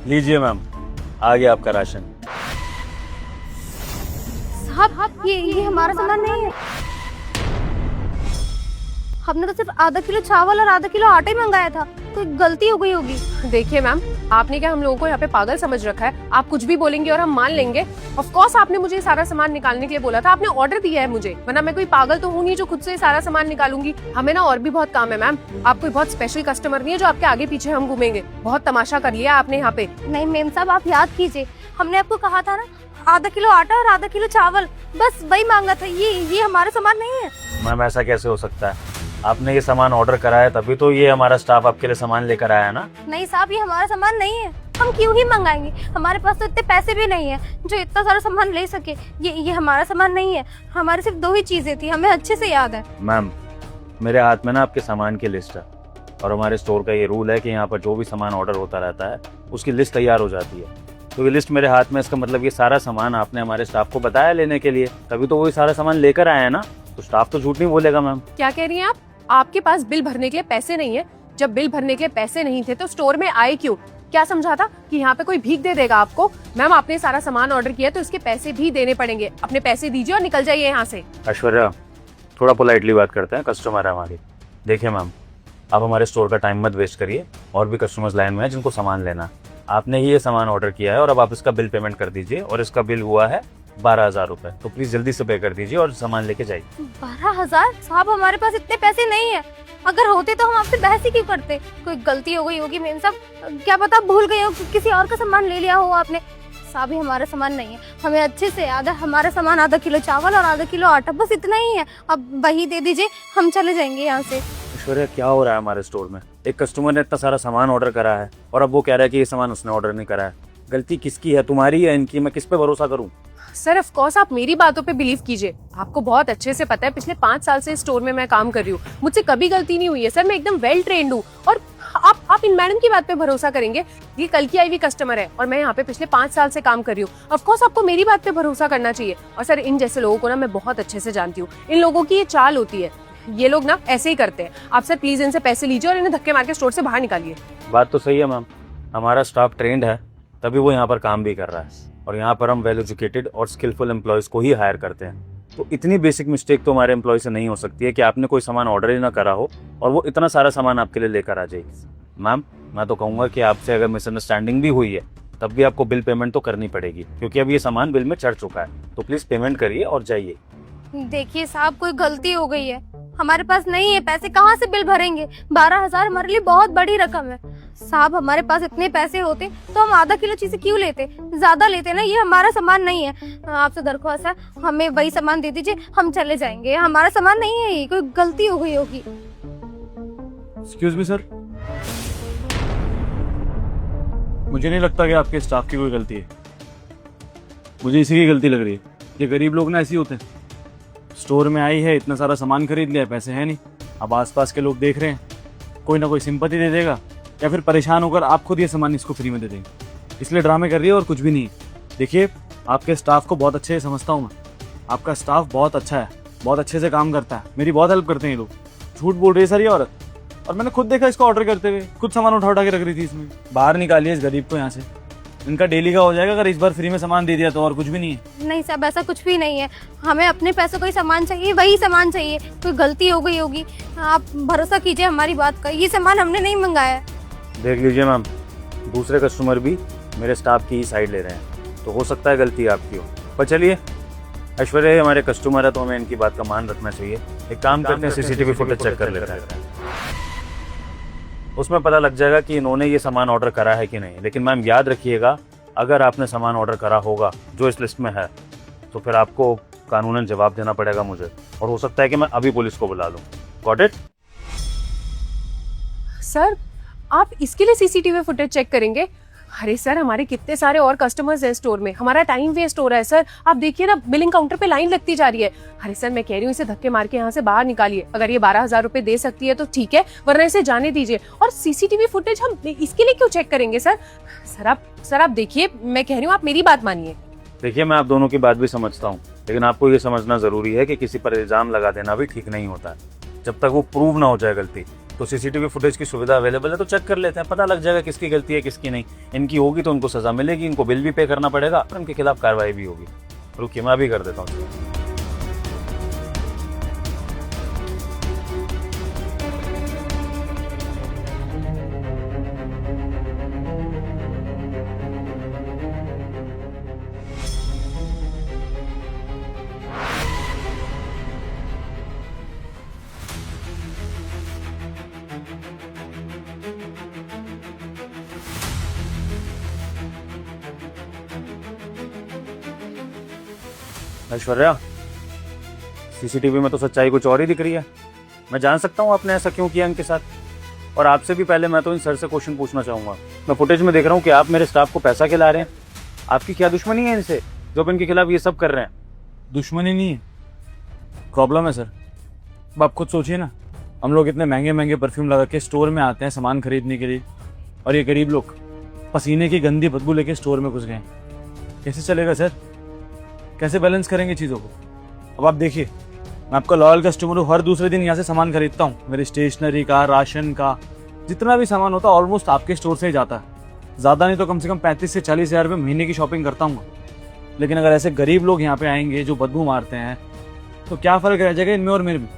लीजिए मैम, आ गया आपका राशन। साहब ये हमारा सामान नहीं है। हमने तो सिर्फ आधा किलो चावल और आधा किलो आटा ही मंगाया था, कोई गलती हो गई होगी। देखिए मैम, आपने क्या हम लोगों को यहाँ पे पागल समझ रखा है? आप कुछ भी बोलेंगे और हम मान लेंगे। ऑफ कोर्स आपने मुझे सारा सामान निकालने के लिए बोला था, आपने ऑर्डर दिया है मुझे, वरना मैं कोई पागल तो हूँ नहीं जो खुद से सारा सामान निकालूंगी। हमें ना और भी बहुत काम है मैम, आप कोई बहुत स्पेशल कस्टमर नहीं है जो आपके आगे पीछे हम घूमेंगे। बहुत तमाशा कर लिया आपने यहाँ पे। नहीं मेम साहब, आप याद कीजिए, हमने आपको कहा था ना आधा किलो आटा और आधा किलो चावल, बस वही मांगा था। ये हमारा सामान नहीं है। मैम ऐसा कैसे हो सकता है? आपने ये सामान ऑर्डर कराया तभी तो ये हमारा स्टाफ आपके लिए सामान लेकर आया ना। नहीं साहब, ये हमारा सामान नहीं है। हम क्यों ही मंगाएंगे, हमारे पास तो इतने पैसे भी नहीं है जो इतना सारा सामान ले सके। ये हमारा सामान नहीं है। हमारे सिर्फ 2 ही चीजें थी, हमें अच्छे से याद है। मैम मेरे हाथ में ना आपके सामान की लिस्ट है, और हमारे स्टोर का ये रूल है कि यहाँ पर जो भी सामान ऑर्डर होता रहता है उसकी लिस्ट तैयार हो जाती है। तो ये लिस्ट मेरे हाथ में, इसका मतलब ये सारा सामान आपने हमारे स्टाफ को बताया लेने के लिए, तभी तो वो सारा सामान लेकर आए हैं ना। तो स्टाफ तो झूठ नहीं बोलेगा मैम। क्या कह रही हैं आप? आपके पास बिल भरने के लिए पैसे नहीं है? जब बिल भरने के लिए पैसे नहीं थे तो स्टोर में आए क्यों? क्या समझा था कि यहाँ पे कोई भीख दे देगा आपको? मैम आपने सारा सामान ऑर्डर किया तो इसके पैसे भी देने पड़ेंगे। अपने पैसे दीजिए और निकल जाइए यहाँ से। ऐश्वर्या, थोड़ा पोलाइटली बात करते हैं, कस्टमर है हमारी। देखिए मैम, आप हमारे स्टोर का टाइम मत वेस्ट करिए, और भी कस्टमर्स लाइन में हैं जिनको सामान लेना है। आपने ही ये सामान ऑर्डर किया है और अब आप इसका बिल पेमेंट कर दीजिए, और इसका बिल हुआ है 12,000 रुपए। तो प्लीज जल्दी से पे कर दीजिए और सामान लेके जाइए। 12,000? साहब हमारे पास इतने पैसे नहीं है। अगर होते तो हम आपसे बहस ही क्यों करते। कोई गलती हो गई होगी मेम साहब, क्या पता भूल गए हो, किसी और का सामान ले लिया हो आपने। साहब ये हमारा सामान नहीं है, हमें अच्छे से याद है। हमारा सामान आधा किलो चावल और आधा किलो आटा, बस इतना ही है। अब वही दे दीजिए, हम चले जाएंगे यहाँ से। ऐश्वर्या, क्या हो रहा है हमारे स्टोर में? एक कस्टमर ने इतना सारा सामान ऑर्डर करा है और अब वो कह रहा है कि ये सामान उसने ऑर्डर नहीं करा है। गलती किसकी है, तुम्हारी या इनकी? मैं किस पे भरोसा करूं? सर ऑफ कोर्स आप मेरी बातों पे बिलीव कीजिए। आपको बहुत अच्छे से पता है, पिछले 5 साल से इस स्टोर में मैं काम कर रही हूँ, मुझसे कभी गलती नहीं हुई है सर। मैं एकदम वेल ट्रेंड हूँ। और आप इन मैडम की बात पे भरोसा करेंगे? ये कल की आई हुई कस्टमर है और मैं यहाँ पे पिछले 5 साल से काम कर रही हूँ। ऑफ कोर्स आपको मेरी बात पे भरोसा करना चाहिए। और सर इन जैसे लोगों को ना मैं बहुत अच्छे से जानती हूँ। इन लोगों की ये चाल होती है, ये लोग ना ऐसे ही करते हैं। आप सर प्लीज इनसे पैसे लीजिए और इन्हें धक्के मार के स्टोर से बाहर निकालिए। बात तो सही है मैम, हमारा स्टाफ ट्रेंड है तभी वो यहाँ पर काम भी कर रहा है, और यहाँ पर हम वेल एजुकेटेड और स्किलफुल एम्प्लॉयज को ही हायर करते हैं। तो इतनी बेसिक मिस्टेक तो हमारे एम्प्लॉय से नहीं हो सकती है कि आपने कोई सामान ऑर्डर ही ना करा हो और वो इतना सारा सामान आपके लिए लेकर आ जाएगी। मैम मैं तो कहूँगा कि आपसे अगर मिसअंडरस्टैंडिंग भी हुई है तब भी आपको बिल पेमेंट तो करनी पड़ेगी, क्योंकि अब ये सामान बिल में चढ़ चुका है। तो प्लीज पेमेंट करिए और जाइए। देखिए साहब, कोई गलती हो गई है, हमारे पास नहीं है पैसे, कहाँ से बिल भरेंगे। 12,000 हमारे लिए बहुत बड़ी रकम है। साहब हमारे पास इतने पैसे होते तो हम आधा किलो चीजें क्यों लेते, ज्यादा लेते ना। ये हमारा सामान नहीं है, आपसे दरख्वास्त है हमें वही सामान दे दीजिए, हम चले जाएंगे। हमारा सामान नहीं है, ये कोई गलती हो गई होगी। एक्सक्यूज मी सर, मुझे नहीं लगता कि आपके स्टाफ की कोई गलती है, मुझे इसी की गलती लग रही है। ये गरीब लोग ना ऐसे ही होते हैं, स्टोर में आई है, इतना सारा सामान खरीद लिया, पैसे हैं नहीं। अब आसपास के लोग देख रहे हैं, कोई ना कोई सिंपैथी दे देगा या फिर परेशान होकर आप खुद ये सामान इसको फ्री में दे देंगे, इसलिए ड्रामे कर रही है और कुछ भी नहीं। देखिए आपके स्टाफ को बहुत अच्छे से समझता हूँ मैं, आपका स्टाफ बहुत अच्छा है, बहुत अच्छे से काम करता है, मेरी बहुत हेल्प करते हैं ये लोग। झूठ बोल रही है सर ये औरत, और मैंने खुद देखा इसको ऑर्डर करते हुए, खुद सामान उठा के रख रही थी इसमें। बाहर निकालिए इस गरीब को यहाँ से, इनका डेली का हो जाएगा अगर इस बार फ्री में सामान दे दिया तो, और कुछ भी नहीं है। नहीं साहब ऐसा कुछ भी नहीं है, हमें अपने पैसों का ही सामान चाहिए, वही सामान चाहिए। कोई गलती हो गई होगी, आप भरोसा कीजिए हमारी बात का, ये सामान हमने नहीं मंगाया। देख लीजिए मैम, दूसरे कस्टमर भी मेरे स्टाफ की ही साइड ले रहे हैं, तो हो सकता है गलती आपकी हो। पर चलिए, ऐश्वर्या हमारे कस्टमर है तो हमें इनकी बात का मान रखना चाहिए। एक काम करते हैं, सीसीटीवी फुटेज चेक कर लेते हैं, उसमें पता लग जाएगा कि इन्होंने ये सामान ऑर्डर करा है कि नहीं। लेकिन मैम याद रखिएगा, अगर आपने सामान ऑर्डर करा होगा जो इस लिस्ट में है तो फिर आपको कानूनन जवाब देना पड़ेगा मुझे, और हो सकता है कि मैं अभी पुलिस को बुला लूँ। Got it? सर आप इसके लिए सीसीटीवी फुटेज चेक करेंगे? अरे सर हमारे कितने सारे और कस्टमर्स हैं स्टोर में, हमारा टाइम वेस्ट हो रहा है सर। आप देखिए ना, बिलिंग काउंटर पे लाइन लगती जा रही है। अरे सर मैं कह रही हूँ इसे धक्के मार के यहाँ से बाहर निकालिए। अगर ये 12,000 रुपए दे सकती है तो ठीक है, वरना इसे जाने दीजिए। और सीसीटीवी फुटेज हम इसके लिए क्यों चेक करेंगे सर? सर आप देखिए, मैं कह रही हूँ आप मेरी बात मानिए। देखिए मैं आप दोनों की बात भी समझता हूँ, लेकिन आपको ये समझना जरूरी है कि किसी पर इल्जाम लगा देना भी ठीक नहीं होता है जब तक वो प्रूव ना हो जाए गलती। तो सीसीटीवी फुटेज की सुविधा अवेलेबल है, तो चेक कर लेते हैं, पता लग जाएगा किसकी गलती है किसकी नहीं। इनकी होगी तो उनको सजा मिलेगी, इनको बिल भी पे करना पड़ेगा और इनके खिलाफ कार्रवाई भी होगी। रुकिए मैं भी कर देता हूँ। ऐश्वर्या, सीसीटीवी में तो सच्चाई कुछ और ही दिख रही है। मैं जान सकता हूँ आपने ऐसा क्यों किया इनके साथ? और आपसे भी पहले मैं तो इन सर से क्वेश्चन पूछना चाहूँगा। मैं फुटेज में देख रहा हूँ कि आप मेरे स्टाफ को पैसा खिला रहे हैं। आपकी क्या दुश्मनी है इनसे जो आप इनके खिलाफ ये सब कर रहे हैं? दुश्मनी नहीं है, प्रॉब्लम है सर। अब आप खुद सोचिए ना, हम लोग इतने महंगे महंगे परफ्यूम लगा के स्टोर में आते हैं सामान खरीदने के लिए, और ये गरीब लोग पसीने की गंदी बदबू लेके स्टोर में घुस गए। कैसे चलेगा सर? कैसे बैलेंस करेंगे चीज़ों को? अब आप देखिए, मैं आपका लॉयल कस्टमर हूँ, हर दूसरे दिन यहाँ से सामान खरीदता हूँ। मेरे स्टेशनरी का, राशन का, जितना भी सामान होता है ऑलमोस्ट आपके स्टोर से ही जाता है। ज़्यादा नहीं तो कम से कम 35 से 40 हज़ार रुपये महीने की शॉपिंग करता हूँ। लेकिन अगर ऐसे गरीब लोग यहाँ पे आएंगे जो बदबू मारते हैं, तो क्या फ़र्क रह जाएगा इनमें और मेरे में?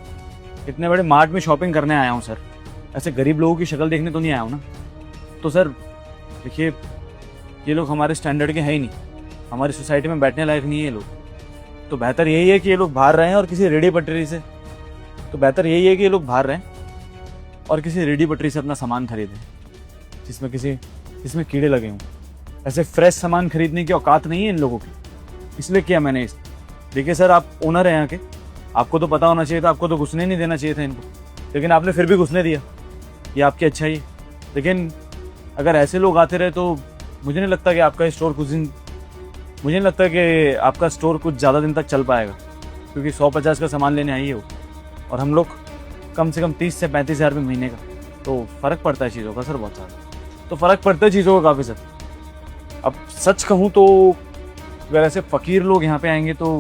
इतने बड़े मार्ट में शॉपिंग करने आया हूँ सर, ऐसे गरीब लोगों की शक्ल देखने तो नहीं आया हूँ ना। तो सर देखिए, ये लोग हमारे स्टैंडर्ड के हैं ही नहीं, हमारी सोसाइटी में बैठने लायक नहीं है ये लोग। तो बेहतर यही है कि ये लोग बाहर रहें और किसी रेडी पटरी से और किसी रेडी पटरी से अपना सामान खरीदें जिसमें कीड़े लगे हों। ऐसे फ्रेश सामान खरीदने की औकात नहीं है इन लोगों की, इसलिए किया मैंने इस। देखिए सर, आप ओनर हैं यहाँ के, आपको तो पता होना चाहिए था, आपको तो घुसने नहीं देना चाहिए था इनको, लेकिन आपने फिर भी घुसने दिया। ये आपकी अच्छाई है। लेकिन अगर ऐसे लोग आते रहे तो मुझे नहीं लगता कि आपका स्टोर कुछ ज़्यादा दिन तक चल पाएगा, क्योंकि 150 का सामान लेने आई है वो, और हम लोग कम से कम 30 से 35 हज़ार रुपये महीने का। तो फ़र्क पड़ता है चीज़ों का सर, बहुत ज़्यादा तो फ़र्क पड़ता है चीज़ों का काफ़ी सर। अब सच कहूँ तो अगर ऐसे फ़कीर लोग यहाँ पे आएंगे तो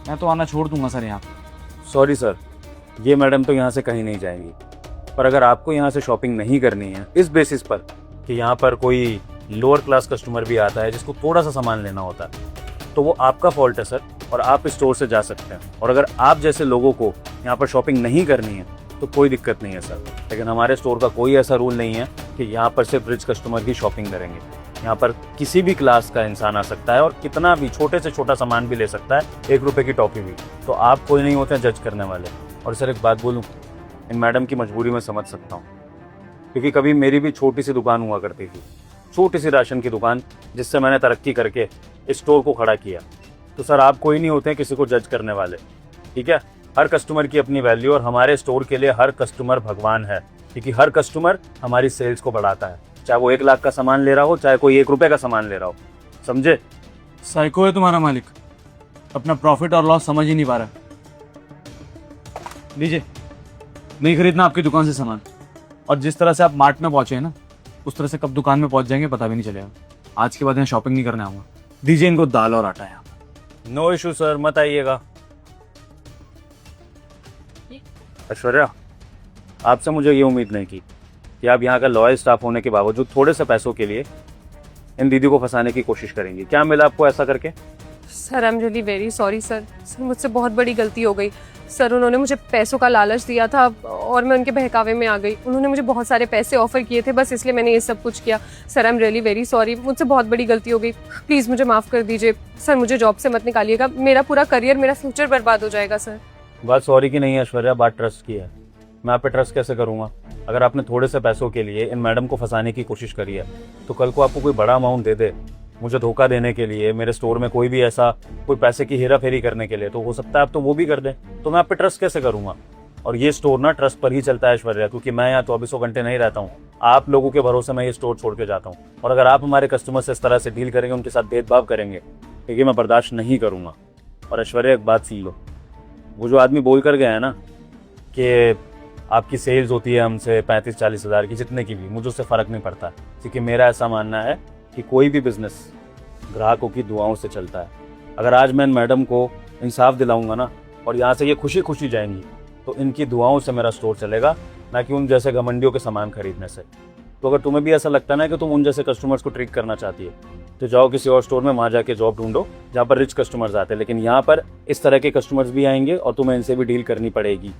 मैं तो आना छोड़ दूंगा सर यहाँ पे। सॉरी सर, ये मैडम तो यहाँ से कहीं नहीं जाएंगी। पर अगर आपको यहाँ से शॉपिंग नहीं करनी है इस बेसिस पर कि यहाँ पर कोई लोअर क्लास कस्टमर भी आता है जिसको थोड़ा सा सामान लेना होता है, तो वो आपका फॉल्ट है सर, और आप इस स्टोर से जा सकते हैं। और अगर आप जैसे लोगों को यहाँ पर शॉपिंग नहीं करनी है तो कोई दिक्कत नहीं है सर। लेकिन हमारे स्टोर का कोई ऐसा रूल नहीं है कि यहाँ पर सिर्फ रिच कस्टमर ही शॉपिंग करेंगे। यहाँ पर किसी भी क्लास का इंसान आ सकता है और कितना भी छोटे से छोटा सामान भी ले सकता है, 1 रुपये की टॉफ़ी भी। तो आप कोई नहीं होते हैं जज करने वाले। और सर एक बात बोलूँ, इन मैडम की मजबूरी में समझ सकता हूँ, क्योंकि कभी मेरी भी छोटी सी दुकान हुआ करती थी, छोटी सी राशन की दुकान, जिससे मैंने तरक्की करके इस स्टोर को खड़ा किया। तो सर आप कोई नहीं होते हैं किसी को जज करने वाले, ठीक है? हर कस्टमर की अपनी वैल्यू, और हमारे स्टोर के लिए हर कस्टमर भगवान है, क्योंकि हर कस्टमर हमारी सेल्स को बढ़ाता है, चाहे वो 1 लाख का सामान ले रहा हो, चाहे कोई 1 रुपये का सामान ले रहा हो। समझे? साइको है तुम्हारा मालिक, अपना प्रॉफिट और लॉस समझ ही नहीं पा रहा। लीजिए, नहीं खरीदना आपकी दुकान से सामान। और जिस तरह से आप मार्ट में पहुंचे हैं ना, उस तरह से कब दुकान में पहुंच जाएंगे पता भी नहीं चलेगा। आज के बाद यहाँ शॉपिंग नहीं करने आऊँगा। दीजिए इनको दाल और आटा। यहाँ नो इशू सर, मत आइएगा। ऐश्वर्या, आपसे मुझे ये उम्मीद नहीं की कि आप यहाँ का लॉयल स्टाफ होने के बावजूद थोड़े से पैसों के लिए इन दीदी को फंसाने की कोशिश करेंगी। क्या मिला आपको ऐसा करके? Sir I am really very sorry sir, मुझसे बहुत बड़ी गलती हो गई सर। उन्होंने मुझे पैसों का लालच दिया था और मैं उनके बहकावे में आ गई। उन्होंने मुझे बहुत सारे पैसे ऑफर किए थे, बस इसलिए मैंने ये सब कुछ किया। Sir I am really very sorry, मुझसे बहुत बड़ी गलती हो गई, प्लीज़ मुझे माफ़ कर दीजिए सर। मुझे जॉब से मत निकालिएगा, मेरा पूरा करियर, मेरा फ्यूचर बर्बाद हो जाएगा सर। बात सॉरी की नहीं है ऐश्वर्या, बात ट्रस्ट की है। मैं आप पे ट्रस्ट कैसे करूँगा? अगर आपने थोड़े से पैसों के लिए इन मैडम को फंसाने की कोशिश करी है, तो कल को आपको कोई बड़ा अमाउंट दे दे मुझे धोखा देने के लिए, मेरे स्टोर में कोई भी ऐसा कोई पैसे की हेरा फेरी करने के लिए, तो हो सकता है आप तो वो भी कर दें। तो मैं आप पे ट्रस्ट कैसे करूँगा? और ये स्टोर ना ट्रस्ट पर ही चलता है ऐश्वर्या, क्योंकि मैं यहाँ 24 घंटे नहीं रहता हूँ। आप लोगों के भरोसे मैं ये स्टोर छोड़ के जाता हूँ, और अगर आप हमारे कस्टमर से इस तरह से डील करेंगे, उनके साथ भेदभाव करेंगे, तो ये मैं बर्दाश्त नहीं करूँगा। और ऐश्वर्या एक बात सुन लो, वो जो आदमी बोल कर गया है ना कि आपकी सेल्स होती है हमसे 35-40 हज़ार की, जितने की भी, मुझे उससे फ़र्क नहीं पड़ता, क्योंकि मेरा ऐसा मानना है कि कोई भी बिजनेस ग्राहकों की दुआओं से चलता है। अगर आज मैं इन मैडम को इंसाफ दिलाऊंगा ना, और यहाँ से ये खुशी खुशी जाएंगी, तो इनकी दुआओं से मेरा स्टोर चलेगा, ना कि उन जैसे घमंडियों के सामान खरीदने से। तो अगर तुम्हें भी ऐसा लगता है ना कि तुम उन जैसे कस्टमर्स को ट्रीट करना चाहती है, तो जाओ किसी और स्टोर में, वहाँ जाके जॉब ढूंढो जहाँ पर रिच कस्टमर्स आते हैं। लेकिन यहाँ पर इस तरह के कस्टमर्स भी आएंगे और तुम्हें इनसे भी डील करनी पड़ेगी।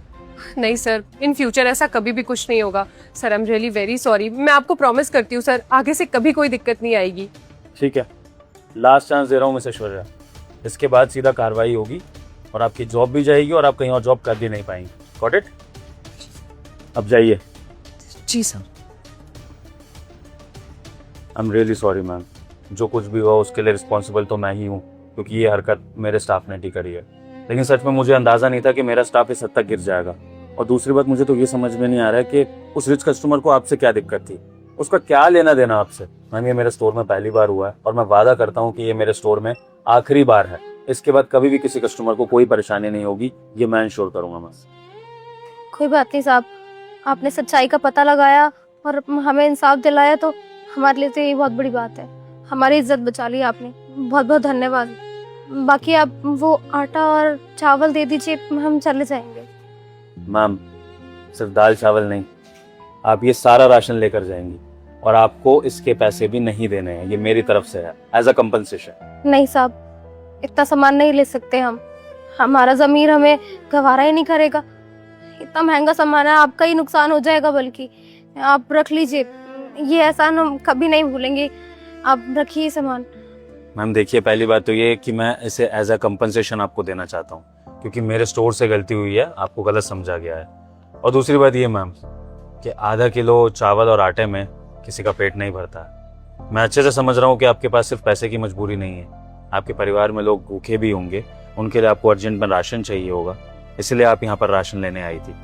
नहीं सर, इन फ्यूचर ऐसा कभी भी कुछ नहीं होगा sir. I am really very sorry. मैं आपको प्रॉमिस करती हूँ सर, आगे से कभी कोई दिक्कत नहीं आएगी। ठीक है, लास्ट चांस दे रहा हूँ मिसेस ऐश्वर्या। इसके बाद सीधा कार्रवाई होगी और आपकी जॉब भी जाएगी और आप कहीं और जॉब कर भी नहीं पाएंगे। Got it? अब जाइए। जी sir. I am really sorry ma'am, जो कुछ भी हुआ उसके लिए रिस्पॉन्सिबल तो मैं ही हूँ, क्योंकि ये हरकत मेरे स्टाफ ने ठीक करी है। लेकिन सच में मुझे अंदाजा नहीं था कि मेरा स्टाफ इस हद तक गिर जाएगा। और दूसरी बात, मुझे तो ये समझ में नहीं आ रहा है कि उस रिच कस्टमर को आपसे क्या दिक्कत थी, उसका क्या लेना देना आपसे। मैम, ये मेरे स्टोर में पहली बार हुआ है और मैं वादा करता हूँ कि ये मेरे स्टोर में आखिरी बार है। इसके बाद कभी भी किसी कस्टमर को कोई परेशानी नहीं होगी, ये मैं इंश्योर करूंगा। बस कोई बात नहीं साहब, आपने सच्चाई का पता लगाया और हमें इंसाफ दिलाया, तो हमारे लिए तो यही बहुत बड़ी बात है। हमारी इज्जत बचा ली आपने, बहुत बहुत धन्यवाद। बाकी आप वो आटा और चावल दे दीजिए, हम चले जाएंगे। मैम, सिर्फ दाल चावल नहीं, आप ये सारा राशन लेकर जाएंगी और आपको इसके पैसे भी नहीं देने हैं। ये मेरी तरफ से है, एज अ कंपनसेशन। नहीं साहब, इतना सामान नहीं ले सकते हम। हमारा जमीर हमें गवारा ही नहीं करेगा। इतना महंगा सामान है, आपका ही नुकसान हो जाएगा। बल्कि आप रख लीजिए, ये एहसान हम कभी नहीं भूलेंगे। आप रखिए सामान। मैम देखिए, पहली बात तो ये है कि मैं इसे एज अ कंपनसेशन आपको देना चाहता हूँ, क्योंकि मेरे स्टोर से गलती हुई है, आपको गलत समझा गया है। और दूसरी बात ये मैम कि आधा किलो चावल और आटे में किसी का पेट नहीं भरता है। मैं अच्छे से समझ रहा हूँ कि आपके पास सिर्फ पैसे की मजबूरी नहीं है, आपके परिवार में लोग भूखे भी होंगे, उनके लिए आपको अर्जेंट में राशन चाहिए होगा, इसलिए आप यहाँ पर राशन लेने आई थी।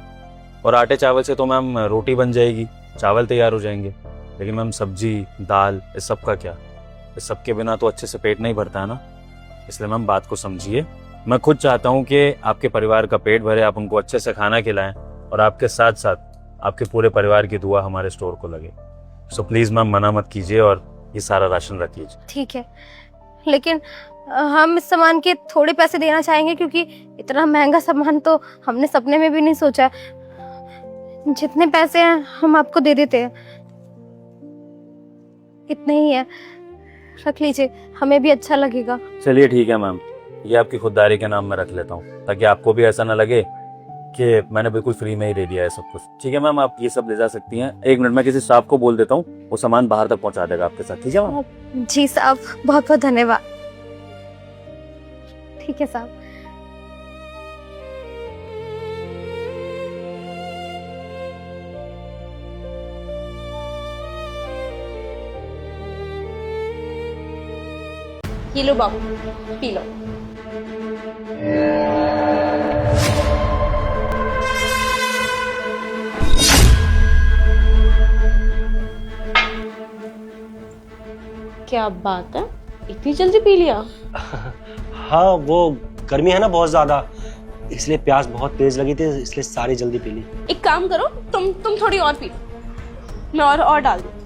और आटे चावल से तो मैम रोटी बन जाएगी, चावल तैयार हो जाएंगे। लेकिन मैम सब्जी, दाल, इस सब का क्या? इस सब के बिना तो अच्छे से पेट नहीं भरता है ना। इसलिए मैम बात को समझिए। मैं खुद चाहता हूँ कि आपके परिवार का पेट भरे, आप उनको अच्छे से खाना खिलाएं और आपके साथ साथ आपके पूरे परिवार की दुआ हमारे स्टोर को लगे। सो प्लीज मैम मना मत कीजिए और ये सारा राशन रख लीजिए। ठीक है, लेकिन हम इस सामान के थोड़े पैसे देना चाहेंगे, क्योंकि इतना महंगा सामान तो हमने सपने में भी नहीं सोचा। जितने पैसे हैं हम आपको दे देते हैं, इतने ही है, रख लीजिए, हमें भी अच्छा लगेगा। चलिए ठीक है मैम, ये आपकी खुददारी के नाम में रख लेता हूँ, ताकि आपको भी ऐसा ना लगे कि मैंने बिल्कुल फ्री में ही दे दिया है सब कुछ। ठीक है मैम, आप ये सब ले जा सकती हैं। 1 मिनट में किसी स्टाफ को बोल देता हूँ, वो सामान बाहर तक पहुँचा देगा आपके साथ। ठीक है मैम? जी साहब, बहुत बहुत धन्यवाद। ठीक है साहब। ये लो बाबू, पी लो। क्या बात है, इतनी जल्दी पी लिया? हाँ, वो गर्मी है ना बहुत ज्यादा, इसलिए प्यास बहुत तेज लगी थी, इसलिए सारी जल्दी पी ली। एक काम करो, तुम थोड़ी और पी लो, मैं और डाल दूं।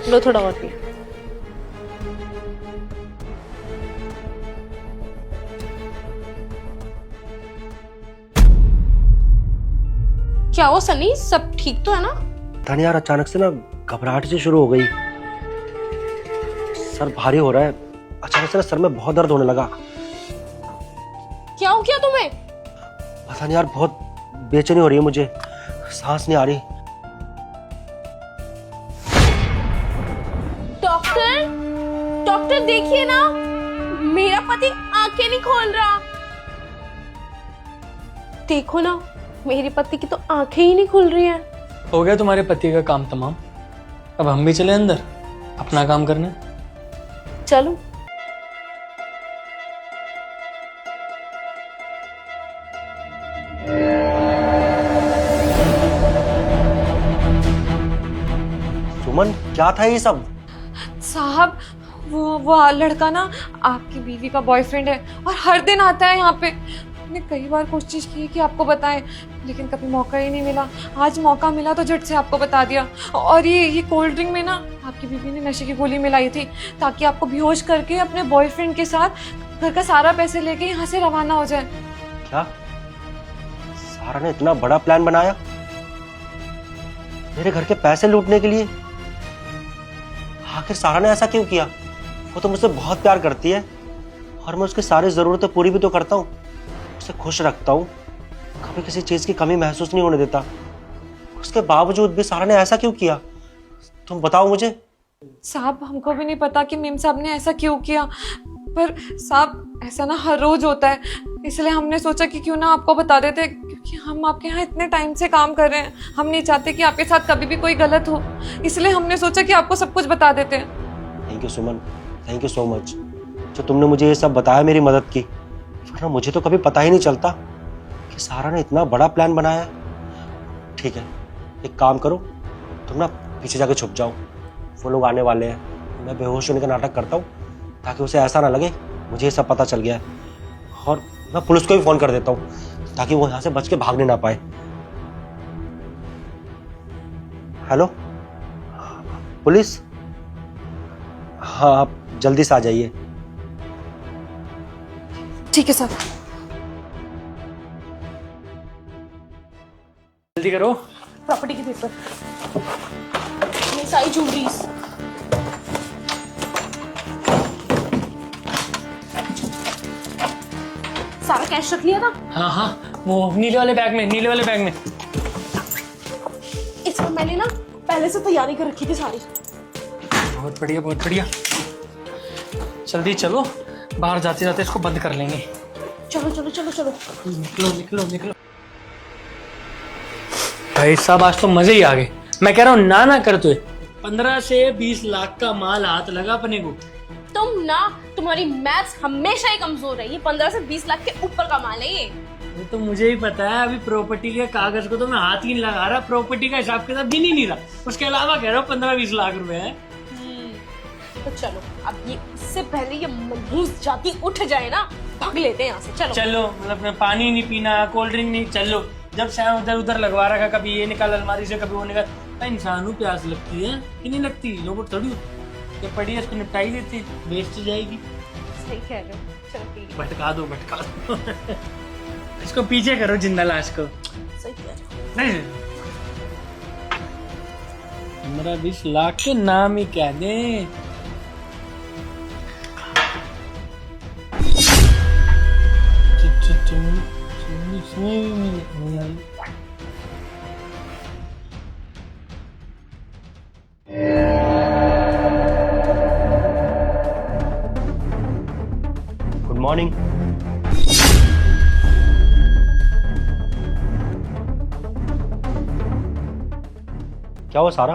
लो थोड़ा और पी। क्या हुआ सनी, सब ठीक तो है ना? धन यार, अचानक से ना घबराहट से शुरू हो गई, सर भारी हो रहा है, अचानक से ना सर में बहुत दर्द होने लगा। क्या हो गया तुम्हें? पता नहीं यार, बहुत बेचैनी हो रही है मुझे, सांस नहीं आ रही। डॉक्टर देखिए ना, मेरा पति आंखें नहीं खोल रहा। देखो ना, मेरे पति की तो आंखें ही नहीं खुल रही हैं। हो गया तुम्हारे पति का काम तमाम, अब हम भी चले अंदर अपना काम करने। चलो। सुमन, क्या था ये सब? साहब, वो लड़का ना आपकी बीवी का बॉयफ्रेंड है और हर दिन आता है यहाँ पे। हमने कई बार कोशिश की कि आपको बताएं, लेकिन कभी मौका ही नहीं मिला। आज मौका मिला तो झट से आपको बता दिया। और ये कोल्ड ड्रिंक में ना आपकी बीवी ने नशे की गोली मिलाई थी, ताकि आपको बेहोश करके अपने बॉयफ्रेंड के साथ घर का सारा पैसे लेके यहाँ से रवाना हो जाए। क्या सारा ने इतना बड़ा प्लान बनाया मेरे घर के पैसे लूटने के लिए? आखिर सारा ने ऐसा क्यों किया? वो तो मुझसे बहुत प्यार करती है और मैं उसकी सारी जरूरतें पूरी भी तो करता हूँ, उसे खुश रखता हूँ, कभी किसी चीज की कमी महसूस नहीं होने देता। उसके बावजूद भी सारा ने ऐसा क्यों किया? तुम बताओ मुझे। साहब हमको भी नहीं पता कि मेम साहब ने ऐसा क्यों किया, पर साहब ऐसा ना हर रोज होता है, इसलिए हमने सोचा कि क्यों ना आपको बता देते, क्योंकि हम आपके यहाँ इतने टाइम से काम कर रहे हैं, हम नहीं चाहते कि आपके साथ कभी भी कोई गलत हो, इसलिए हमने सोचा कि आपको सब कुछ बता देते हैं। Thank you Suman, thank you so much जो तुमने मुझे ये सब बताया, मेरी मदद की, वरना मुझे तो कभी पता ही नहीं चलता कि सारा ने इतना बड़ा प्लान बनाया है। ठीक है, एक काम करो, तुम ना पीछे जाके छुप जाओ, वो लोग आने वाले हैं, मैं बेहोश होने का नाटक करता हूँ ताकि उसे ऐसा ना लगे मुझे ये सब पता चल गया है, और मैं पुलिस को भी फोन कर देता हूँ ताकि वो यहाँ से बच के भागने ना पाए। हेलो पुलिस, हाँ आप जल्दी से आ जाइए। ठीक है साहब। जल्दी करो। प्रॉपर्टी के पेपर, ये सारी ज्वेलरीज, सारा कैश रख लिया था। हाँ हाँ, वो नीले वाले बैग में, नीले वाले बैग में। इसमें मैंने ना पहले से तैयारी कर रखी थी सारी। बहुत बढ़िया, बहुत बढ़िया। जल्दी चलो, बाहर जाते जाते इसको बंद कर लेंगे। चलो चलो चलो चलो। निकलो निकलो निकलो। भाई साहब आज तो मजे ही आ गए। मैं कह रहा हूँ ना ना कर, तो 15 से 20 लाख का माल हाथ लगा अपने को। तुम ना, तुम्हारी मैथ्स हमेशा ही कमजोर है। ये 15 से 20 लाख के ऊपर का माल है ये तो मुझे ही पता है। अभी प्रॉपर्टी के कागज को तो मैं हाथ ही नहीं लगा रहा, प्रॉपर्टी का हिसाब किताब गिन ही नहीं रहा, उसके अलावा कह रहा हूँ 15-20 लाख रुपए है। तो चलो अब ये, इससे पहले ये मनहूस जाति उठ जाए ना, भाग लेते हैं यहाँ से। चलो चलो, मतलब पानी नहीं पीना, कोल्ड ड्रिंक नहीं, चलो। जब से उधर उधर लगवा रखा, कभी ये निकाल अलमारी से, कभी वो निकाल। इंसानों प्यास लगती है कि नहीं लगती? लोगों को थोड़ी तो पड़ी है, इसको निपटाई देती, वेस्ट जाएगी। सही कह रहे हो। चलो पी लो। भटका दो भटका दो। इसको पीछे करो जिंदा लाश को। सही कह रहे हो। नहीं 15-20 लाख के नाम ही क्या दे। Good morning. क्या हुआ सारा,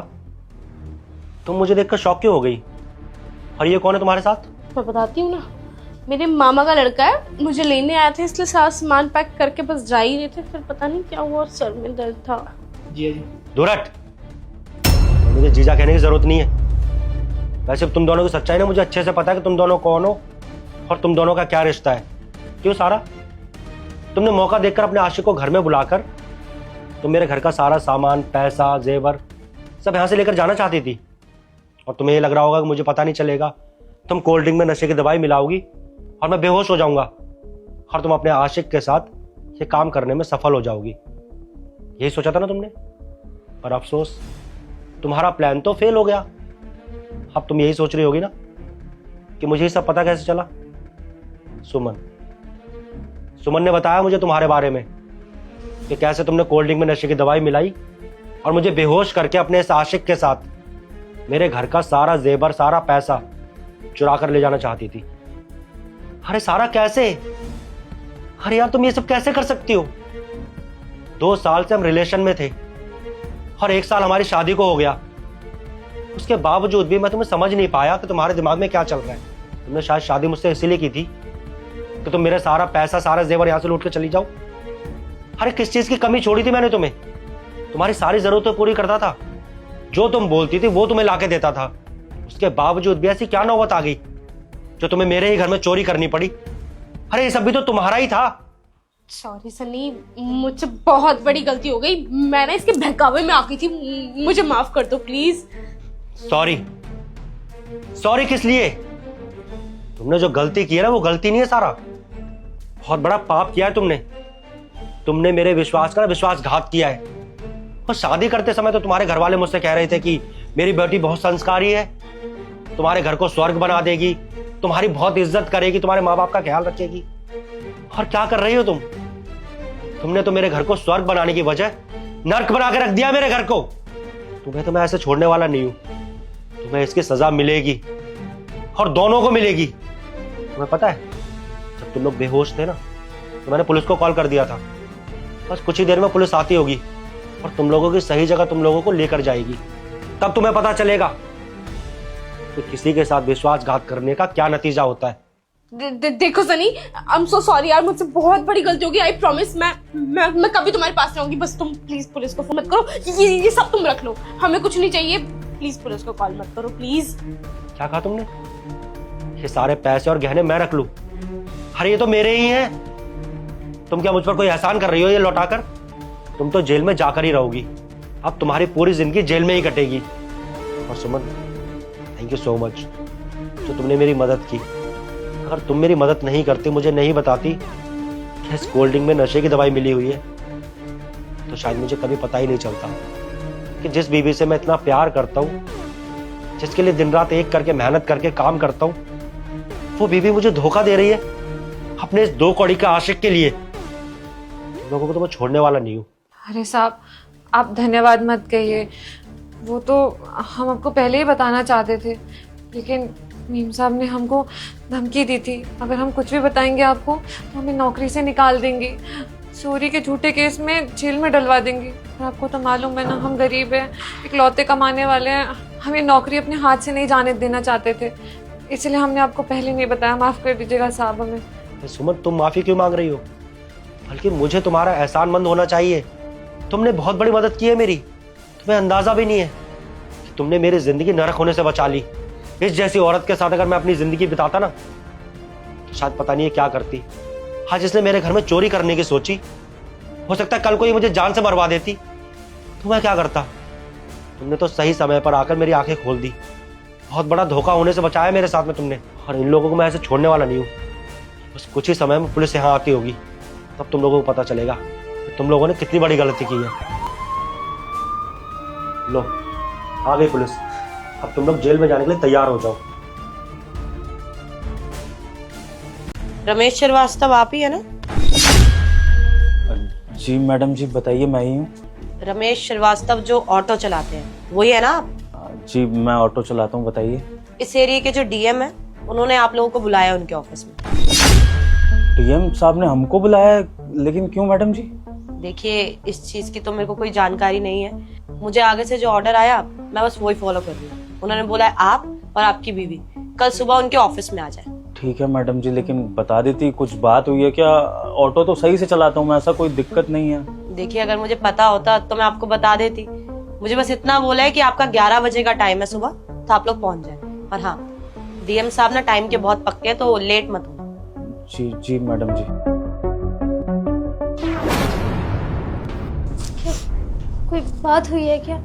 तुम मुझे देखकर शॉक क्यों हो गई? और ये कौन है तुम्हारे साथ? मैं बताती हूँ ना, मेरे मामा का लड़का है, मुझे लेने आए थे, इसलिए सारा सामान पैक करके बस जा ही रहे थे, फिर पता नहीं क्या हुआ और सर में दर्द था। जी जी। दुरट, मुझे जीजा कहने की जरूरत नहीं है। वैसे तुम दोनों की सच्चाई ना मुझे अच्छे से पता है कि तुम दोनों कौन हो और तुम दोनों का क्या रिश्ता है। क्यों सारा, तुमने मौका देखकर अपने आशिक को घर में बुलाकर तुम मेरे घर का सारा सामान, पैसा, जेवर सब यहाँ से लेकर जाना चाहती थी, और तुम्हें ये लग रहा होगा कि मुझे पता नहीं चलेगा, तुम कोल्ड ड्रिंक में नशे की दवाई मिलाओगी और मैं बेहोश हो जाऊंगा और तुम अपने आशिक के साथ ये काम करने में सफल हो जाओगी। यही सोचा था ना तुमने, पर अफसोस तुम्हारा प्लान तो फेल हो गया। अब तुम यही सोच रही होगी ना कि मुझे ये सब पता कैसे चला। सुमन ने बताया मुझे तुम्हारे बारे में कि कैसे तुमने कोल्ड ड्रिंक में नशे की दवाई मिलाई और मुझे बेहोश करके अपने इस आशिक के साथ मेरे घर का सारा जेवर, सारा पैसा चुरा कर ले जाना चाहती थी। अरे सारा कैसे? अरे यार तुम ये सब कैसे कर सकती हो? 2 साल से हम रिलेशन में थे और 1 साल हमारी शादी को हो गया, उसके बावजूद भी मैं तुम्हें समझ नहीं पाया कि तुम्हारे दिमाग में क्या चल रहा है। तुमने शायद शादी मुझसे इसीलिए की थी कि तुम मेरे सारा पैसा, सारा जेवर यहां से लूट के चली जाओ। अरे किस चीज की कमी छोड़ी थी मैंने तुम्हें? तुम्हारी सारी जरूरतें पूरी करता था, जो तुम बोलती थी वो तुम्हें लाके देता था। उसके बावजूद भी ऐसी क्या नौबत आ गई जो तुम्हें मेरे ही घर में चोरी करनी पड़ी? अरे ये सब भी तो तुम्हारा ही था। सॉरी सनी, मुझसे बहुत बड़ी गलती हो गई, मैं ना इसके बहकावे में आ गई थी, मुझे माफ कर दो प्लीज। सॉरी? सॉरी किस लिए? तुमने जो गलती की है ना, वो गलती नहीं है सारा, बहुत बड़ा पाप किया है तुमने। तुमने मेरे विश्वास का विश्वासघात किया है। और शादी करते समय तो तुम्हारे घर वाले मुझसे कह रहे थे कि मेरी बेटी बहुत संस्कारी है, तुम्हारे घर को स्वर्ग बना देगी, तुम्हारी बहुत इज्जत करेगी, तुम्हारे माँ बाप का ख्याल रखेगी। और क्या कर रही हो तुम? तुमने तो मेरे घर को स्वर्ग बनाने की वजह नर्क बना के रख दिया मेरे घर को। तुम्हें तो मैं ऐसे छोड़ने वाला नहीं हूं। तुम्हें इसकी सजा मिलेगी, और दोनों को मिलेगी। तुम्हें पता है, जब तुम लोग बेहोश थे ना, तो मैंने पुलिस को कॉल कर दिया था। बस कुछ ही देर में पुलिस आती होगी और तुम लोगों की सही जगह तुम लोगों को लेकर जाएगी। तब तुम्हें पता चलेगा कि किसी के साथ विश्वासघात करने का क्या नतीजा होता है। देखो Sunny, I am so sorry यार, मुझसे बहुत बड़ी गलती होगी। आई प्रॉमिस मैं कभी तुम्हारे पास नहीं आऊंगी। बस तुम प्लीज पुलिस को फोन मत करो। ये सब तुम रख लो, हमें कुछ नहीं चाहिए। प्लीज पुलिस को कॉल मत करो प्लीज। क्या कहा तुमने? ये सारे पैसे और गहने मैं रख लूं? अरे ये तो मेरे ही हैं। तुम क्या मुझ पर कोई एहसान कर रही हो ये लौटाकर? तुम तो जेल में जाकर ही रहोगी। अब तुम्हारी पूरी जिंदगी जेल में ही कटेगी। और सुमन, थैंक यू सो मच जो तुमने मेरी मदद की। अगर तुम मेरी मदद नहीं करती, मुझे नहीं बताती कि इस कोल्ड ड्रिंक में नशे की दवाई मिली हुई है, तो शायद मुझे कभी पता ही नहीं चलता कि जिस बीवी से मैं इतना प्यार करता हूँ, जिसके लिए दिन रात एक करके मेहनत करके काम करता हूँ, वो बीवी मुझे धोखा दे रही है अपने इस 2 कौड़ी के आशिक के लिए। तुम लोगों को तो मैं छोड़ने वाला नहीं हूँ। अरे साहब, आप धन्यवाद मत कहिए। वो तो हम आपको पहले ही बताना चाहते थे, लेकिन मीम साहब ने हमको धमकी दी थी, अगर हम कुछ भी बताएंगे आपको तो हमें नौकरी से निकाल देंगे, चोरी के झूठे केस में जेल में डलवा देंगे। और आपको तो मालूम है ना, हम गरीब हैं, इकलौते कमाने वाले हैं, हमें नौकरी अपने हाथ से नहीं जाने देना चाहते थे, इसलिए हमने आपको पहले नहीं बताया। माफ़ कर दीजिएगा साहब हमें। सुमन, तुम माफी क्यों मांग रही हो? बल्कि मुझे तुम्हारा एहसानमंद होना चाहिए। तुमने बहुत बड़ी मदद की है मेरी। तुम्हें अंदाजा भी नहीं है कि तुमने मेरी जिंदगी नरक होने से बचा ली। इस जैसी औरत के साथ अगर मैं अपनी जिंदगी बिताता ना, तो शायद पता नहीं है क्या करती। आज इसने मेरे घर में चोरी करने की सोची, हो सकता है कल को ये मुझे जान से मरवा देती, तो मैं क्या करता? तुमने तो सही समय पर आकर मेरी आंखें खोल दी। बहुत बड़ा धोखा होने से बचाया मेरे साथ में तुमने। और इन लोगों को मैं ऐसे छोड़ने वाला नहीं हूँ। बस कुछ ही समय में पुलिस यहाँ आती होगी, तब तुम लोगों को पता चलेगा कि तुम लोगों ने कितनी बड़ी गलती की है। लो, आ गई पुलिस। अब तुम लोग जेल में जाने के लिए तैयार हो जाओ। रमेश श्रीवास्तव आप ही है ना? जी मैडम जी, बताइए, मैं ही हूँ। रमेश श्रीवास्तव जो ऑटो चलाते हैं, वही है ना आप? जी, मैं ऑटो चलाता हूँ, बताइए। इस एरिया के जो डीएम है, उन्होंने आप लोगों को बुलाया उनके ऑफिस में। डीएम साहब ने हमको बुलाया है? लेकिन क्यों मैडम जी? देखिए, इस चीज की तो मेरे को कोई जानकारी नहीं है। मुझे आगे से जो ऑर्डर आया, मैं बस वही फॉलो कर रही हूँ। उन्होंने बोला है आप और आपकी बीवी कल सुबह उनके ऑफिस में आ जाए। ठीक है मैडम जी, लेकिन बता देती, कुछ बात हुई है क्या? ऑटो तो सही से चलाता हूँ मैं, ऐसा कोई दिक्कत नहीं है। देखिए, अगर मुझे पता होता तो मैं आपको बता देती। मुझे बस इतना बोला है कि आपका 11 बजे का टाइम है सुबह, तो आप लोग पहुंच जाए। और हाँ, डीएम साहब ना टाइम के बहुत पक्के हैं, तो लेट मत हो। जी जी मैडम जी। कोई बात हुई है क्या?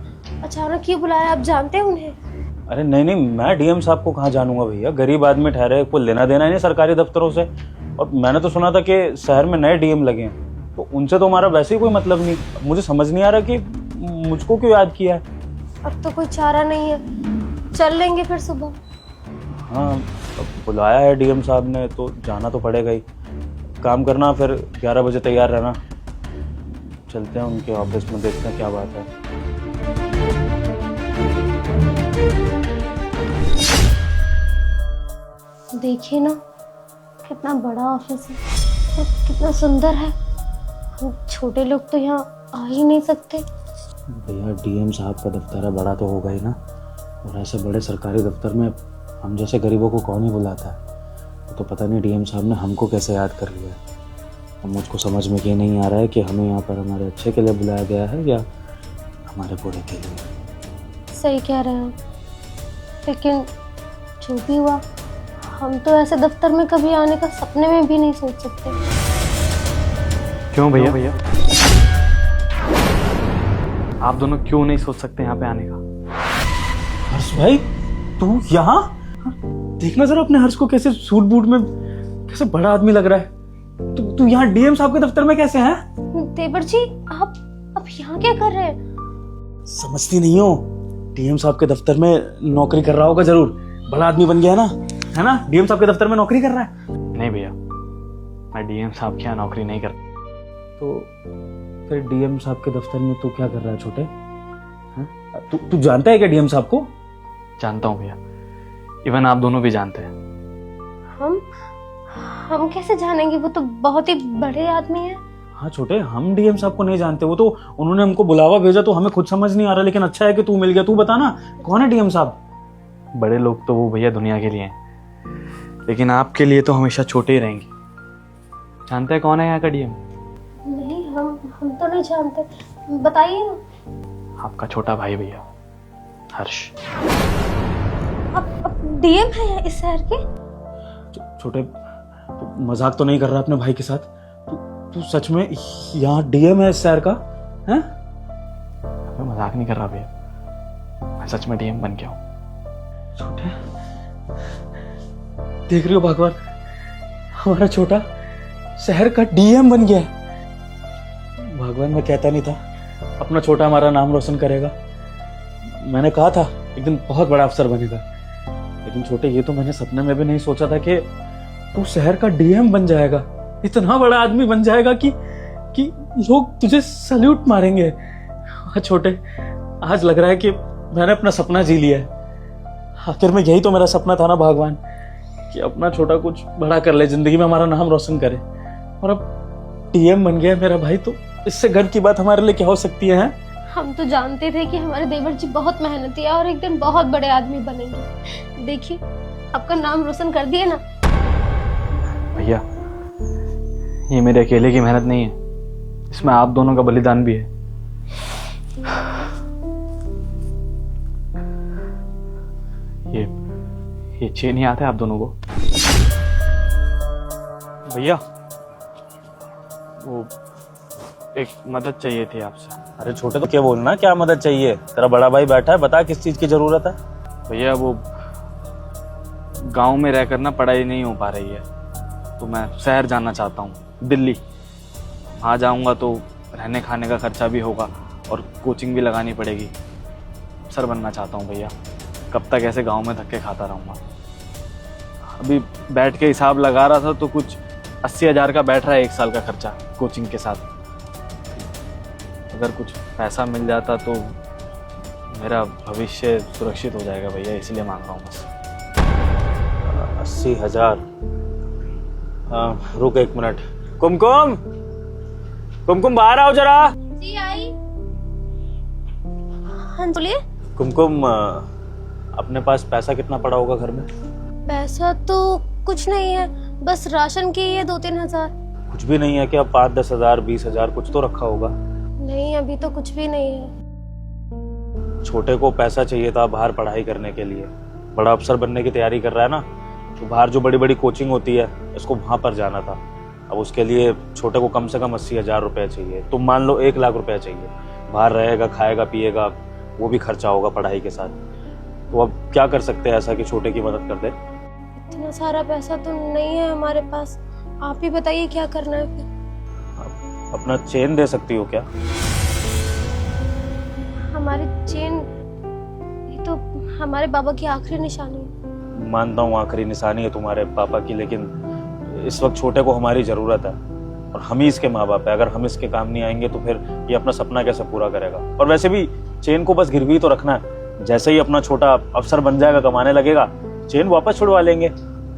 अचानक क्यों बुलाया? आप जानते हैं उन्हें? अरे नहीं नहीं, मैं डीएम साहब को कहाँ जानूंगा भैया, गरीब आदमी ठहरे, कोई लेना देना ही नहीं सरकारी दफ्तरों से। और मैंने तो सुना था कि शहर में नए डीएम लगे हैं, तो उनसे तो हमारा वैसे ही कोई मतलब नहीं। मुझे समझ नहीं आ रहा कि मुझको क्यों याद किया है। अब तो कोई चारा नहीं है, चल लेंगे फिर सुबह। हाँ, अब बुलाया है डीएम साहब ने तो जाना तो पड़ेगा ही। काम करना, फिर 11 बजे तैयार रहना। चलते हैं उनके ऑफिस में, देखते हैं क्या बात है। देखिए ना, कितना बड़ा ऑफिस है और कितना सुंदर है। हम छोटे लोग तो यहाँ आ ही नहीं सकते। भैया, डीएम साहब का दफ्तर है, बड़ा तो होगा ही ना। और ऐसे बड़े सरकारी दफ्तर में हम जैसे गरीबों को कौन ही बुलाता है। तो पता नहीं डीएम साहब ने हमको कैसे याद कर लिया। अब मुझको समझ में ये नहीं आ रहा है कि हमें यहाँ पर हमारे अच्छे के लिए बुलाया गया है या हमारे बुरे के लिए। सही कह रहे हैं, लेकिन जो भी हुआ, हम तो ऐसे दफ्तर में कभी आने का सपने में भी नहीं सोच सकते। क्यों भैया? आप दोनों क्यों नहीं सोच सकते यहाँ पे आने का? हर्ष भाई, तू यहाँ? देखना जरा अपने हर्ष को, कैसे सूट बूट में कैसे बड़ा आदमी लग रहा है। तू यहाँ डीएम साहब के दफ्तर में कैसे है? देवर जी आप यहाँ क्या कर रहे हैं? समझती नहीं हो, डीएम साहब के दफ्तर में नौकरी कर रहा होगा जरूर, बड़ा आदमी बन गया है ना? डीएम साहब के दफ्तर में नौकरी कर रहा है? नहीं भैया, मैं डीएम साहब के यहाँ नौकरी नहीं करता। तो फिर डीएम साहब के दफ्तर में तू क्या कर रहा है छोटे? तू जानता है क्या डीएम साहब को? जानता हूँ भैया, इवन आप दोनों भी जानते हैं। हम कैसे जानेंगे? वो तो बहुत ही बड़े आदमी है। हाँ छोटे, हम डीएम साहब को नहीं जानते, वो तो उन्होंने हमको बुलावा भेजा तो हमें खुद समझ नहीं आ रहा, लेकिन अच्छा है कि तू मिल गया। तू बता ना, कौन है डीएम साहब? बड़े लोग तो वो भैया दुनिया के लिए हैं, लेकिन आपके लिए तो हमेशा छोटे ही रहेंगे। जानते हैं कौन है यहाँ का डीएम? नहीं, हम तो नहीं जानते, बताइए ना। आपका छोटा भाई भैया, हर्ष। अब डीएम है इस शहर के? छोटे, तू मजाक तो नहीं कर रहा अपने भाई के साथ? तू सच में यहाँ डीएम है इस शहर का? हैं? मैं मजाक नहीं कर रहा भैया, मैं सच में डीएम बन गया हूँ। छोटे, देख रही हो भगवान, हमारा छोटा शहर का डीएम बन गया है। भगवान, मैं कहता नहीं था अपना छोटा हमारा नाम रोशन करेगा। मैंने कहा था एक दिन बहुत बड़ा अफसर बनेगा, लेकिन छोटे ये तो मैंने सपने में भी नहीं सोचा था कि तू शहर का डीएम बन जाएगा, इतना बड़ा आदमी बन जाएगा कि लोग तुझे सल्यूट मारेंगे। हाँ छोटे, आज लग रहा है कि मैंने अपना सपना जी लिया है। आखिर में यही तो मेरा सपना था ना भगवान, कि अपना छोटा कुछ बड़ा कर ले, जिंदगी में हमारा नाम रोशन करे, और अब डीएम बन गया मेरा भाई, तो इससे गर्व की बात हमारे लिए क्या हो सकती है? हम तो जानते थे कि हमारे देवर जी बहुत मेहनती है और एक दिन बहुत बड़े आदमी बनेंगे। देखिए, आपका नाम रोशन कर दिए ना। भैया, ये मेरे अकेले की मेहनत नहीं है, इसमें आप दोनों का बलिदान भी है। ये चेन याद है आप दोनों को? भैया, वो एक मदद चाहिए थी आपसे। अरे छोटे, तो क्या बोलना, क्या मदद चाहिए? तेरा बड़ा भाई बैठा है, बता किस चीज की जरूरत है? भैया, वो गांव में रहकर ना पढ़ाई नहीं हो पा रही है, तो मैं शहर जाना चाहता हूँ, दिल्ली। वहाँ जाऊँगा तो रहने खाने का खर्चा भी होगा और कोचिंग भी लगानी पड़ेगी। अफसर बनना चाहता हूँ भैया, कब तक ऐसे गांव में धक्के खाता रहूँगा? अभी बैठ के हिसाब लगा रहा था तो कुछ 80,000 का बैठ रहा है 1 साल का खर्चा कोचिंग के साथ। अगर कुछ पैसा मिल जाता तो मेरा भविष्य सुरक्षित हो जाएगा भैया, इसलिए मांग रहा हूँ बस। 80,000? रुक 1 मिनट। कुमकुम, बाहर आओ जरा। जी आई। हाँ बोलिए। कुमकुम, अपने पास पैसा कितना पड़ा होगा घर में? पैसा तो कुछ नहीं है, बस राशन की ये 2-3 हजार। कुछ भी नहीं है क्या? 5-10 हजार, 20,000 कुछ तो रखा होगा? नहीं, अभी तो कुछ भी नहीं है। छोटे को पैसा चाहिए था बाहर पढ़ाई करने के लिए, बड़ा अफसर बनने की तैयारी कर रहा है ना, तो बाहर जो बड़ी बड़ी कोचिंग होती है इसको वहां पर जाना था। अब उसके लिए छोटे को कम से कम 80,000 रुपये चाहिए। तुम मान लो 1 लाख रुपया चाहिए। बाहर रहेगा, खाएगा पिएगा, वो भी खर्चा होगा पढ़ाई के साथ। तो अब क्या कर सकते हैं ऐसा कि छोटे की मदद कर दे? इतना सारा पैसा तो नहीं है हमारे पास, आप ही बताइए क्या करना है फिर। अपना चेन दे सकती हो क्या? हमारी चेन, ये तो हमारे बाबा की आखिरी निशानी है। मानता हूँ आखिरी निशानी है तुम्हारे पापा की, लेकिन इस वक्त छोटे को हमारी जरूरत है और हम ही इसके माँ बाप है। अगर हम इसके काम नहीं आएंगे तो फिर ये अपना सपना कैसे पूरा करेगा? और वैसे भी चेन को बस गिरवी तो रखना है, जैसे ही अपना छोटा अफसर बन जाएगा, कमाने लगेगा, चेन वापस छुड़वा लेंगे,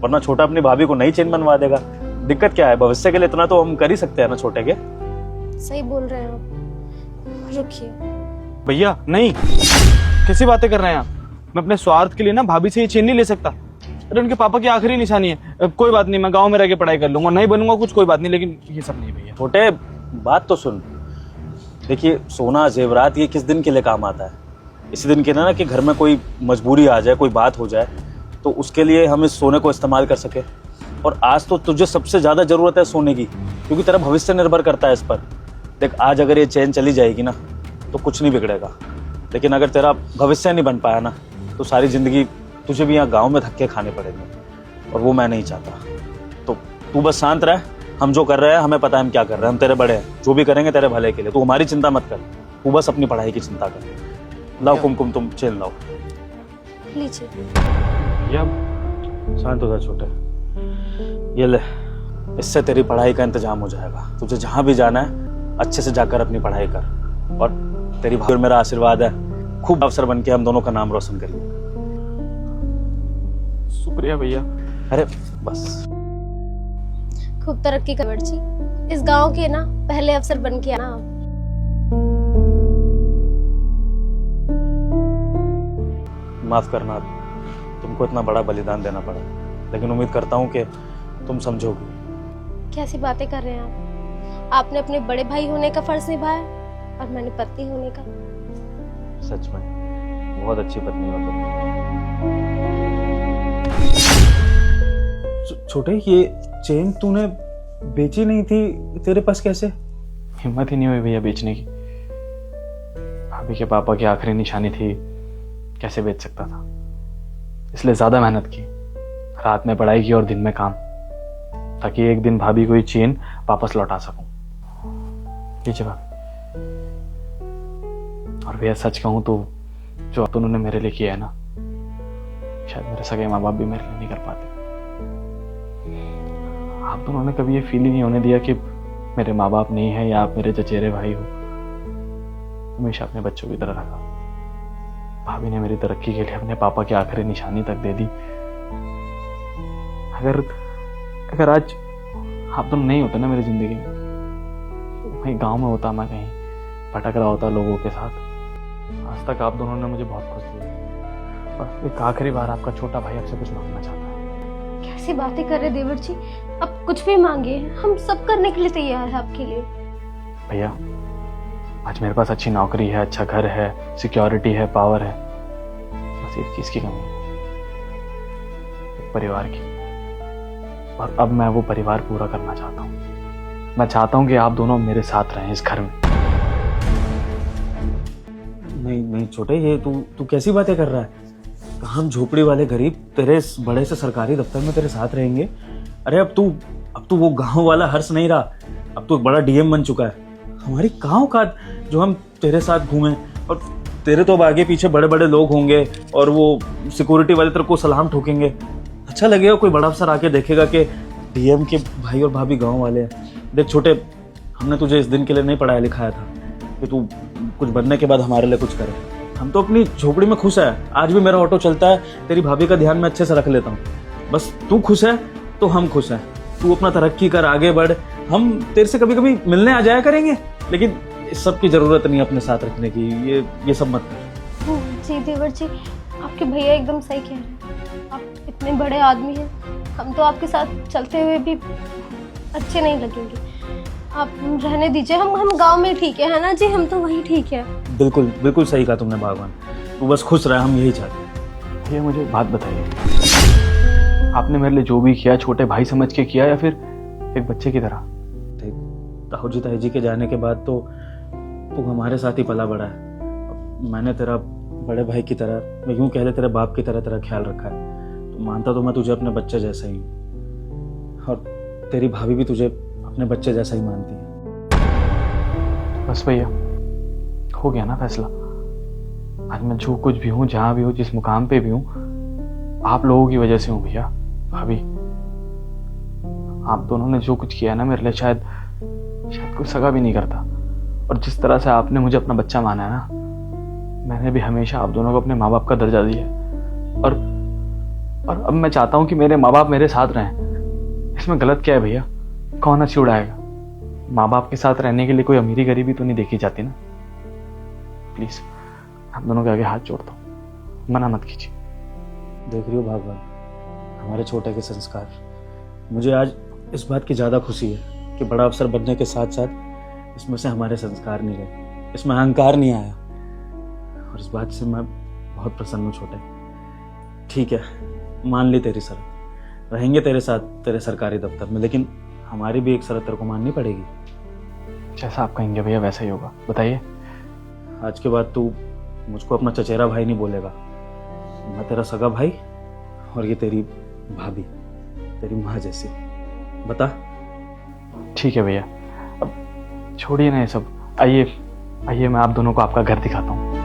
वरना छोटा अपनी भाभी को नई चेन बनवा देगा। दिक्कत क्या है? भविष्य के लिए इतना तो हम कर ही सकते हैं ना छोटे के। सही बोल रहे हैं आप, रुकिए। भैया नहीं, कैसी बातें कर रहे हैं आप? मैं अपने स्वार्थ के लिए ना भाभी से ये चेन नहीं ले सकता। अरे उनके पापा की आखिरी निशानी है। कोई बात नहीं, मैं गांव में रह के पढ़ाई कर लूंगा, नहीं बनूंगा कुछ, कोई बात नहीं, लेकिन ये सब नहीं भैया। छोटे, बात तो सुन। देखिए, सोना जेवरात ये किस दिन के लिए काम आता है? इसी दिन के ना कि घर में कोई मजबूरी आ जाए, कोई बात हो जाए, तो उसके लिए हम इस सोने को इस्तेमाल कर सके। और आज तो तुझे सबसे ज्यादा जरूरत है सोने की, क्योंकि तेरा भविष्य निर्भर करता है इस पर। देख, आज अगर ये चेन चली जाएगी ना तो कुछ नहीं बिगड़ेगा, लेकिन अगर तेरा भविष्य नहीं बन पाया ना तो सारी जिंदगी तुझे भी यहाँ गांव में धक्के खाने पड़ेंगे और वो मैं नहीं चाहता। तो तू बस शांत रह, हम जो कर रहे हैं हमें पता है हम क्या कर रहे हैं, हम तेरे बड़े हैं, जो भी करेंगे तेरे भले के लिए, तू हमारी चिंता मत कर, तू बस अपनी पढ़ाई की चिंता कर। लाओ कुमकुम, तुम चेन लाओ। लीजिए। या शांत हो जा छोटे, ये ले, इससे तेरी पढ़ाई का इंतजाम हो जाएगा। तुझे जहां भी जाना है अच्छे से जाकर अपनी पढ़ाई कर, और तेरी भाभी और मेरा आशीर्वाद है, खूब अफसर बन के हम दोनों का नाम रोशन करिए। शुक्रिया भैया। अरे बस, खूब तरक्की कर देवर जी, इस गांव के ना पहले अफसर बन के आना। माफ करना, तुमको इतना बड़ा बलिदान देना पड़ा, लेकिन उम्मीद करता हूँ कि तुम समझोगी। कैसी बातें कर रहे हैं आप? आपने अपने बड़े भाई होने का फर्ज निभाया और मैंने पति होने का। सच में बहुत अच्छी पत्नी हो तुम। छोटे, ये चेन तूने बेची नहीं थी, तेरे पास कैसे? हिम्मत ही नहीं हुई भैया बेचने की। भाभी के पापा की आखिरी निशानी थी, कैसे बेच सकता था, इसलिए ज्यादा मेहनत की, रात में पढ़ाई की और दिन में काम, ताकि एक दिन भाभी को ये चेन वापस लौटा सकूं। लीजिए भाभी। और भैया सच कहूं तो जो आप उन्होंने मेरे लिए किया है ना, शायद मेरे सगे माँ बाप भी मेरे लिए नहीं कर पाते। आप दोनों ने कभी ये फील ही नहीं होने दिया कि मेरे माँ बाप नहीं है या आप मेरे चचेरे भाई हो। हमेशा अपने बच्चों की तरह रखा। भाभी ने मेरी तरक्की के लिए अपने पापा की आखिरी निशानी तक दे दी। अगर आज आप दोनों नहीं होते ना मेरी जिंदगी में, तो वहीं गांव में होता, मैं कहीं भटक रहा होता लोगों के साथ। आज तक आप दोनों ने मुझे बहुत खुश किया। और एक आखिरी बार आपका छोटा भाई आपसे कुछ मांगना चाहता है। कैसी बातें कर रहे देवर जी, आप कुछ भी मांगे, हम सब करने के लिए तैयार है आपके लिए। भैया आज मेरे पास अच्छी नौकरी है, अच्छा घर है, सिक्योरिटी है, पावर है, बस एक चीज की कमी है, एक परिवार की। और अब मैं वो परिवार पूरा करना चाहता हूँ। मैं चाहता हूँ कि आप दोनों मेरे साथ रहें इस घर में। नहीं नहीं छोटे, ये तू कैसी बातें कर रहा है? हम झोपड़ी वाले गरीब तेरे इस बड़े से सरकारी दफ्तर में तेरे साथ रहेंगे? अरे अब तू वो गांव वाला हर्ष नहीं रहा, अब तू एक बड़ा डीएम बन चुका है। हमारी गांव का जो हम तेरे साथ घूमें, और तेरे तो अब आगे पीछे बड़े बड़े लोग होंगे और वो सिक्योरिटी वाले तेरे को सलाम ठोकेंगे। अच्छा लगेगा, कोई बड़ा अफसर आके देखेगा कि डीएम के भाई और भाभी गांव वाले हैं। देख छोटे, हमने तुझे इस दिन के लिए नहीं पढ़ाया लिखाया था कि तू कुछ बनने के बाद हमारे लिए कुछ करे। हम तो अपनी झोपड़ी में खुश है। आज भी मेरा ऑटो चलता है, तेरी भाभी का ध्यान मैं अच्छे से रख लेता हूँ। बस तू खुश है तो हम खुश हैं। तू अपना तरक्की कर, आगे बढ़, हम तेरे से कभी कभी मिलने आ जाया करेंगे, लेकिन इस सब की जरूरत नहीं अपने साथ रखने की। ये सब मत कर। जी देवर जी, आपके भैया एकदम सही कह रहे हैं। आप इतने बड़े आदमी हैं, हम तो आपके साथ चलते हुए भी अच्छे नहीं लगेंगे। आप रहने दीजिए, हम गांव में ठीक है ना जी, हम तो वही ठीक है। बिल्कुल बिल्कुल सही कहा तुमने भगवान, तू बस खुश रहे, हम यही चाहते हैं। भैया मुझे एक बात बताइए, आपने मेरे लिए जो भी किया छोटे भाई समझ के किया या फिर एक बच्चे की तरह? ताऊ जी ताई जी के जाने के बाद तो तू हमारे साथ ही पला बड़ा है। मैंने तेरा बड़े भाई की तरह, मैं यूं कह ले तेरे बाप की तरह तेरा ख्याल रखा है। तो मानता तो मैं तुझे अपने बच्चे जैसा ही हूँ, और तेरी भाभी भी तुझे अपने बच्चे जैसा ही मानती है। बस भैया हो गया ना फैसला। आज मैं जो कुछ भी हूँ, जहाँ भी हूँ, जिस मुकाम पे भी हूँ, आप लोगों की वजह से हूँ भैया। भाभी आप दोनों ने जो कुछ किया ना मेरे लिए, शायद कोई सगा भी नहीं करता। और जिस तरह से आपने मुझे अपना बच्चा माना है ना, मैंने भी हमेशा आप दोनों को अपने माँ बाप का दर्जा दिया है। और अब मैं चाहता हूँ कि मेरे माँ बाप मेरे साथ रहें। इसमें गलत क्या है भैया? कौन अच्छी उड़ाएगा? माँ बाप के साथ रहने के लिए कोई अमीरी गरीबी तो नहीं देखी जाती ना। प्लीज आप दोनों के आगे हाथ जोड़ता हूँ, मना मत कीजिए। देख रही हो भगवान, हमारे छोटे के संस्कार। मुझे आज इस बात की ज़्यादा खुशी है कि बड़ा अफसर बनने के साथ साथ इसमें से हमारे संस्कार नहीं गए, इसमें अहंकार नहीं आया, और इस बात से मैं बहुत प्रसन्न हूँ छोटे। ठीक है, मान ली तेरी शर्त, रहेंगे तेरे साथ तेरे सरकारी दफ्तर में, लेकिन हमारी भी एक शर्त तेरे को माननी पड़ेगी। जैसा आप कहेंगे भैया वैसा ही होगा। बताइए। आज के बाद तू मुझको अपना चचेरा भाई नहीं बोलेगा। मैं तेरा सगा भाई और ये तेरी भाभी, तेरी माँ जैसी। बता। ठीक है भैया, अब छोड़िए ना ये सब। आइए आइए, मैं आप दोनों को आपका घर दिखाता हूँ।